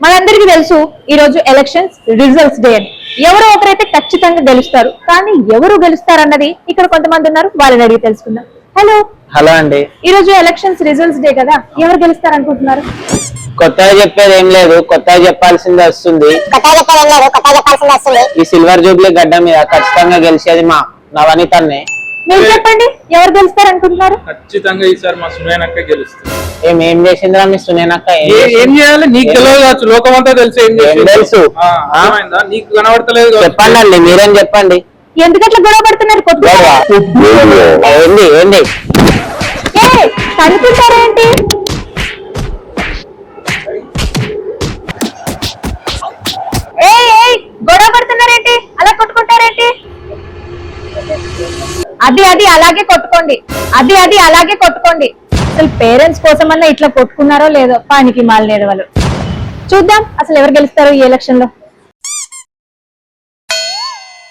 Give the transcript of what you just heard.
మనందరికీ తెలుసు ఈ రోజు ఎలక్షన్స్ రిజల్ట్స్ డే అని. ఎవరో ఒకరైతే ఖచ్చితంగా గెలుస్తారు, కానీ ఎవరు గెలుస్తారన్నది ఇక్కడ కొంతమంది ఉన్నారు, వాళ్ళని అడిగి తెలుసుకుందాం. హలో హలో అండి. ఈ రోజు ఎలక్షన్స్ రిజల్ట్స్ డే కదా, ఎవరు గెలుస్తారు అనుకుంటున్నారు? కొత్తగా చెప్పేది ఏం లేదు, కొత్తగా చెప్పాల్సింది వస్తుంది. ఈ సిల్వర్ జూబ్లీ గడ్డ మీద ఖచ్చితంగా గెలిచేది మా నవనీతన్నే. మీరు చెప్పండి, ఎవరు గెలుస్తారు అనుకుంటున్నారు? ఖచ్చితంగా ఈసారి మా సునేనక్క గెలుస్తుంది. ఏం చేసిందిరా మీ సునేనక్క? ఏం చేయాలి నీకు తెలియదు కావచ్చు, లోకమంతా తెలుసు. ఏం తెలుసు నీకు కనబడతలేదు. చెప్పండి అండి, మీరేం చెప్పండి. ఎందుకట్లా గొడవ పడుతున్నారు? ఏంది ఏంది కనుకుంటారేంటి? గొడవ పడుతున్నారేంటి? అలా కొట్టుకుంటారేంటి? అది అలాగే కొట్టుకోండి, అది అలాగే కొట్టుకోండి. అసలు పేరెంట్స్ కోసమన్నా ఇట్లా కొట్టుకున్నారో లేదో, పానికి మాలినేది వాళ్ళు. చూద్దాం అసలు ఎవరు గెలుస్తారో ఈ ఎలక్షన్ లో.